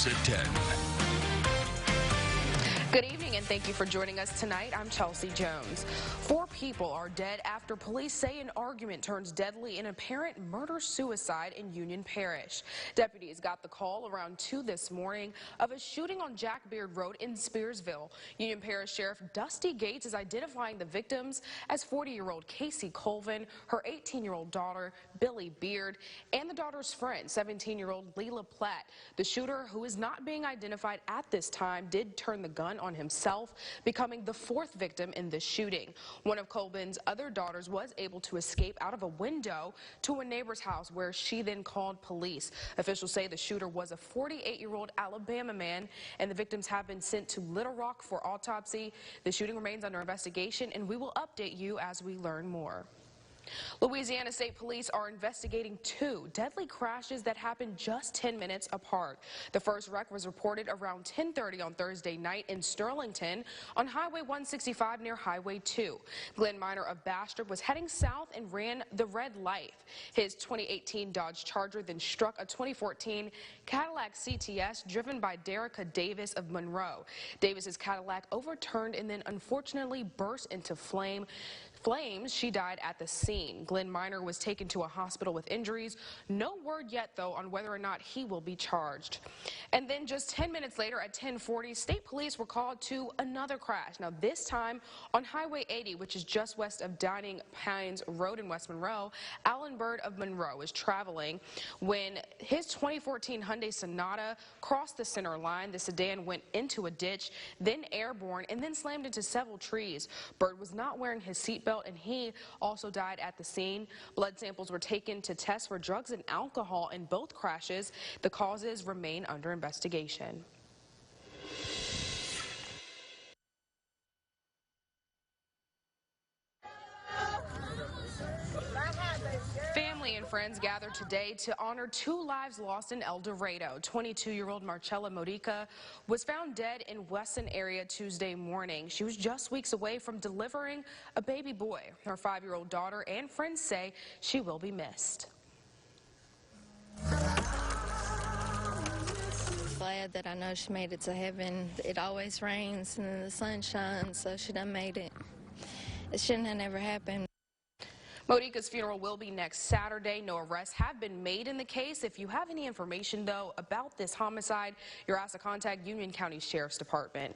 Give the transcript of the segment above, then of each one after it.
News at 10. Good evening and thank you for joining us tonight. I'm Chelsea Jones. 4 people are dead after police say an argument turns deadly in apparent murder-suicide in Union Parish. Deputies got the call around 2 this morning of a shooting on Jack Beard Road in Spearsville. Union Parish Sheriff Dusty Gates is identifying the victims as 40-year-old Casey Colvin, her 18-year-old daughter Billy Beard, and the daughter's friend, 17-year-old Leila Platt. The shooter, who is not being identified at this time, did turn the gun on himself, becoming the 4th victim in this shooting. One of Colvin's other daughters was able to escape out of a window to a neighbor's house where she then called police. Officials say the shooter was a 48-year-old Alabama man, and the victims have been sent to Little Rock for autopsy. The shooting remains under investigation, and we will update you as we learn more. Louisiana State Police are investigating 2 deadly crashes that happened just 10 minutes apart. The first wreck was reported around 10:30 on Thursday night in Sterlington on Highway 165 near Highway 2. Glenn Miner of Bastrop was heading south and ran the red light. His 2018 Dodge Charger then struck a 2014 Cadillac CTS driven by Derica Davis of Monroe. Davis's Cadillac overturned and then unfortunately burst into flames. She died at the scene. Glenn Miner was taken to a hospital with injuries. No word yet, though, on whether or not he will be charged. And then just 10 minutes later at 10:40, state police were called to another crash. Now, this time on Highway 80, which is just west of Dining Pines Road in West Monroe. Alan Bird of Monroe was traveling when his 2014 Hyundai Sonata crossed the center line. The sedan went into a ditch, then airborne, and then slammed into several trees. Bird was not wearing his seatbelt, and he also died at the scene. Blood samples were taken to test for drugs and alcohol in both crashes. The causes remain under investigation. Family and friends gathered today to honor 2 lives lost in El Dorado. 22-year-old Marcella Modica was found dead in Wesson area Tuesday morning. She was just weeks away from delivering a baby boy. Her 5-year-old daughter and friends say she will be missed. Glad that I know she made it to heaven. It always rains and then the sun shines, so she done made it. It shouldn't have never happened. Modica's funeral will be next Saturday. No arrests have been made in the case. If you have any information, though, about this homicide, you're asked to contact Union County Sheriff's Department.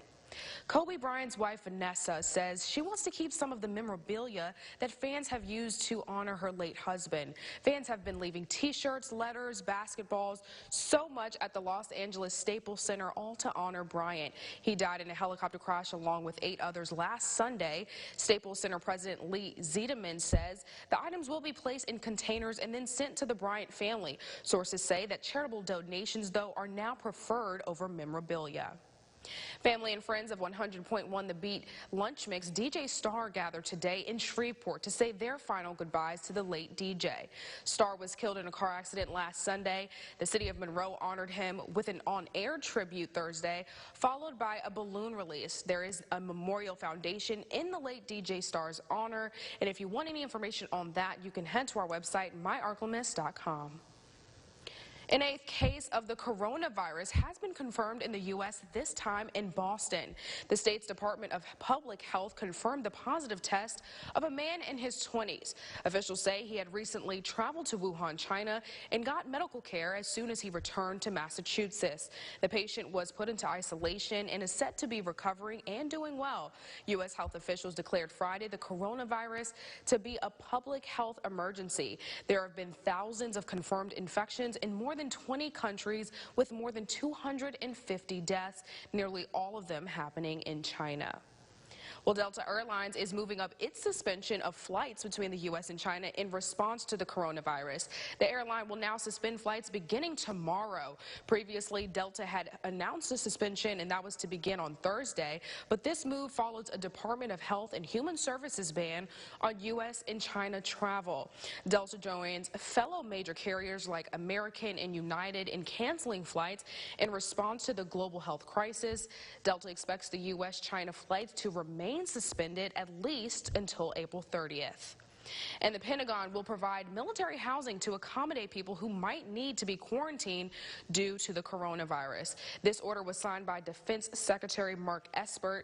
Kobe Bryant's wife, Vanessa, says she wants to keep some of the memorabilia that fans have used to honor her late husband. Fans have been leaving T-shirts, letters, basketballs, so much at the Los Angeles Staples Center, all to honor Bryant. He died in a helicopter crash along with 8 others last Sunday. Staples Center President Lee Ziedeman says the items will be placed in containers and then sent to the Bryant family. Sources say that charitable donations, though, are now preferred over memorabilia. Family and friends of 100.1 The Beat lunch mix DJ Star gathered today in Shreveport to say their final goodbyes to the late DJ. Star was killed in a car accident last Sunday. The city of Monroe honored him with an on-air tribute Thursday, followed by a balloon release. There is a memorial foundation in the late DJ Star's honor, and if you want any information on that, you can head to our website, myarklamiss.com. An 8th case of the coronavirus has been confirmed in the U.S., this time in Boston. The state's Department of Public Health confirmed the positive test of a man in his 20s. Officials say he had recently traveled to Wuhan, China, and got medical care as soon as he returned to Massachusetts. The patient was put into isolation and is said to be recovering and doing well. U.S. health officials declared Friday the coronavirus to be a public health emergency. There have been thousands of confirmed infections in more than 20 countries, with more than 250 deaths, nearly all of them happening in China. Well, Delta Airlines is moving up its suspension of flights between the U.S. and China in response to the coronavirus. The airline will now suspend flights beginning tomorrow. Previously, Delta had announced a suspension, and that was to begin on Thursday. But this move follows a Department of Health and Human Services ban on U.S. and China travel. Delta joins fellow major carriers like American and United in canceling flights in response to the global health crisis. Delta expects the U.S.-China flights to remain suspended at least until April 30th. And the Pentagon will provide military housing to accommodate people who might need to be quarantined due to the coronavirus. This order was signed by Defense Secretary Mark Esper,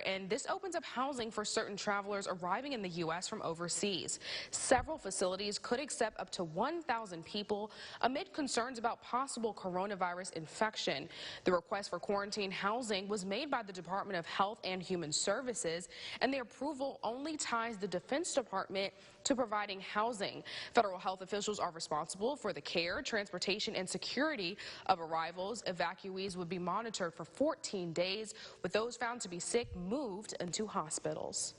and this opens up housing for certain travelers arriving in the U.S. from overseas. Several facilities could accept up to 1,000 people amid concerns about possible coronavirus infection. The request for quarantine housing was made by the Department of Health and Human Services, and the approval only ties the Defense Department to providing housing. Federal health officials are responsible for the care, transportation, and security of arrivals. Evacuees would be monitored for 14 days, with those found to be sick moved into hospitals.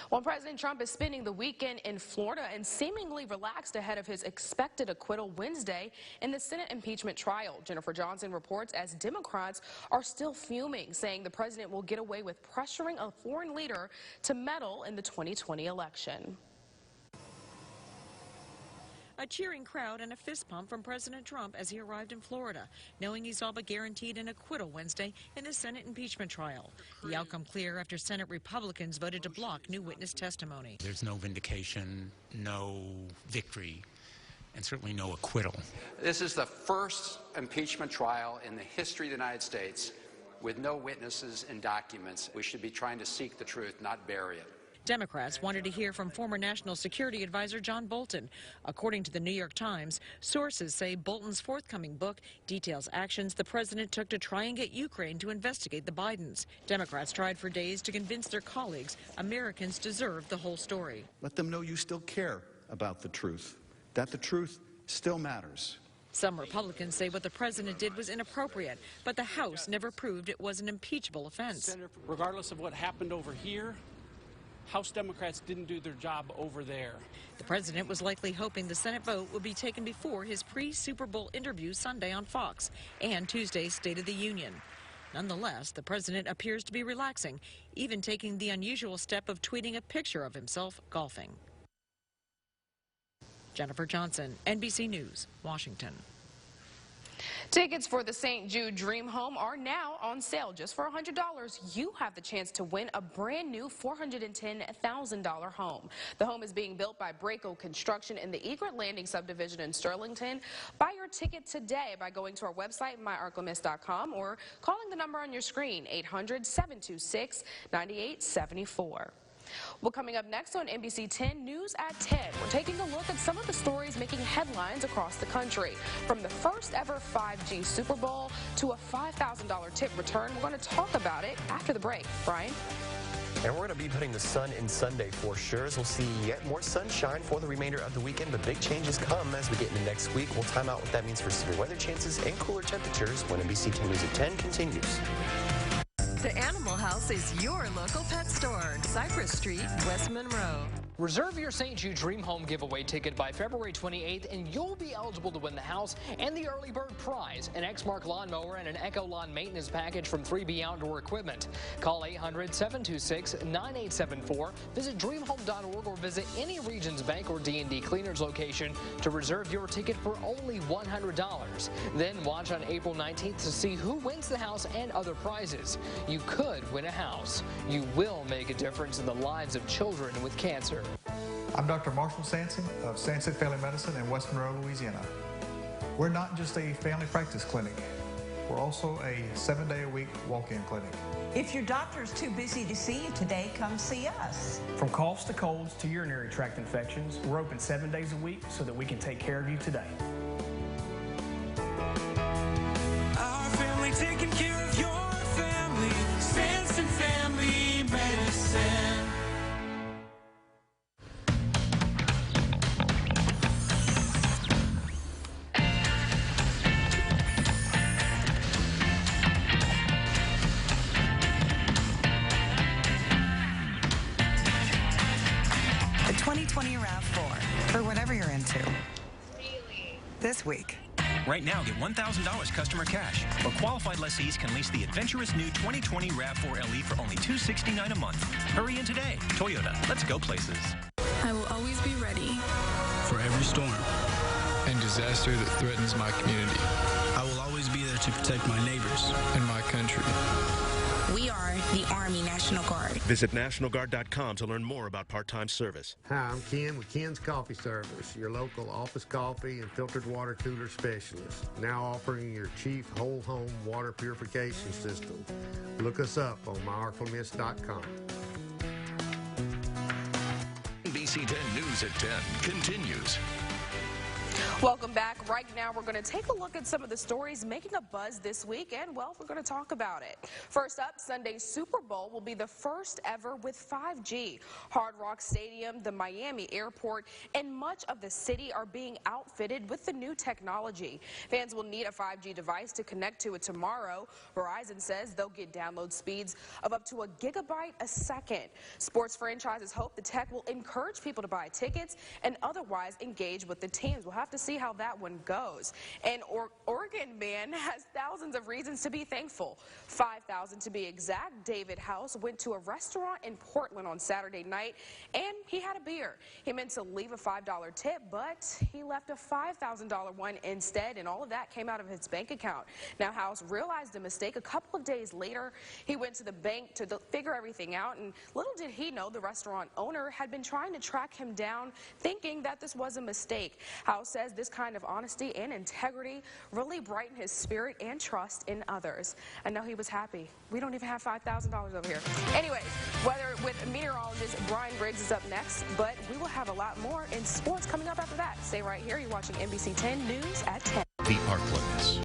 While President Trump is spending the weekend in Florida and seemingly relaxed ahead of his expected acquittal Wednesday in the Senate impeachment trial, Jennifer Johnson reports as Democrats are still fuming, saying the president will get away with pressuring a foreign leader to meddle in the 2020 election. A cheering crowd and a fist pump from President Trump as he arrived in Florida, knowing he's all but guaranteed an acquittal Wednesday in the Senate impeachment trial. The outcome clear after Senate Republicans voted to block new witness testimony. There's no vindication, no victory, and certainly no acquittal. This is the first impeachment trial in the history of the United States with no witnesses and documents. We should be trying to seek the truth, not bury it. Democrats wanted to hear from former National Security Advisor John Bolton. According to the New York Times, sources say Bolton's forthcoming book details actions the president took to try and get Ukraine to investigate the Bidens. Democrats tried for days to convince their colleagues Americans deserve the whole story. Let them know you still care about the truth, that the truth still matters. Some Republicans say what the president did was inappropriate, but the House never proved it was an impeachable offense. Senator, regardless of what happened over here, House Democrats didn't do their job over there. The president was likely hoping the Senate vote would be taken before his pre-Super Bowl interview Sunday on Fox and Tuesday's State of the Union. Nonetheless, the president appears to be relaxing, even taking the unusual step of tweeting a picture of himself golfing. Jennifer Johnson, NBC News, Washington. Tickets for the St. Jude Dream Home are now on sale. Just for $100, you have the chance to win a brand new $410,000 home. The home is being built by Braco Construction in the Egret Landing subdivision in Sterlington. Buy your ticket today by going to our website, myarklamiss.com, or calling the number on your screen, 800-726-9874. Well, coming up next on NBC10 News at 10, we're taking a look at some of the stories making headlines across the country. From the first ever 5G Super Bowl to a $5,000 tip return, we're going to talk about it after the break. Brian? And we're going to be putting the sun in Sunday for sure. So we'll see yet more sunshine for the remainder of the weekend, but big changes come as we get into next week. We'll time out what that means for severe weather chances and cooler temperatures when NBC10 News at 10 continues. The Animal House is your local pet store. Cypress Street, West Monroe. Reserve your St. Jude Dream Home giveaway ticket by February 28th, and you'll be eligible to win the house and the early bird prize, an Exmark lawnmower and an Echo Lawn maintenance package from 3B Outdoor Equipment. Call 800-726-9874. Visit dreamhome.org or visit any Regions Bank or D&D Cleaners location to reserve your ticket for only $100. Then watch on April 19th to see who wins the house and other prizes. You could win a house. You will make a difference in the lives of children with cancer. I'm Dr. Marshall Sanson of Sanson Family Medicine in West Monroe, Louisiana. We're not just a family practice clinic. We're also a 7-day-a-week walk-in clinic. If your doctor's too busy to see you today, come see us. From coughs to colds to urinary tract infections, we're open 7 days a week so that we can take care of you today. Our family taking care of your family. Sanson Family Medicine. The 2020 RAV4, for whatever you're into. This week. Right now, get $1,000 customer cash, or qualified lessees can lease the adventurous new 2020 RAV4 LE for only $269 a month. Hurry in today. Toyota, let's go places. I will always be ready for every storm and disaster that threatens my community. I will always be there to protect my neighbors and my country. We are the Army National Guard. Visit NationalGuard.com to learn more about part-time service. Hi, I'm Ken with Ken's Coffee Service, your local office coffee and filtered water cooler specialist. Now offering your Chief Whole Home Water Purification System. Look us up on myarklemist.com. NBC10 News at 10 continues. Welcome back. Right now, we're going to take a look at some of the stories making a buzz this week, and, well, we're going to talk about it. First up, Sunday's Super Bowl will be the first ever with 5G. Hard Rock Stadium, the Miami airport, and much of the city are being outfitted with the new technology. Fans will need a 5G device to connect to it tomorrow. Verizon says they'll get download speeds of up to 1 gigabyte a second. Sports franchises hope the tech will encourage people to buy tickets and otherwise engage with the teams. We'll have to see how that one goes. An Oregon man has thousands of reasons to be thankful. 5,000 to be exact. David House went to a restaurant in Portland on Saturday night and he had a beer. He meant to leave a $5 tip, but he left a $5,000 one instead, and all of that came out of his bank account. Now House realized a mistake a couple of days later. He went to the bank to figure everything out, and little did he know the restaurant owner had been trying to track him down, thinking that this was a mistake. House says this kind of honesty and integrity really brightened his spirit and trust in others. I know he was happy. We don't even have $5,000 over here. Anyways, weather with meteorologist Brian Briggs is up next, but we will have a lot more in sports coming up after that. Stay right here. You're watching NBC10 News at 10. The Arklins.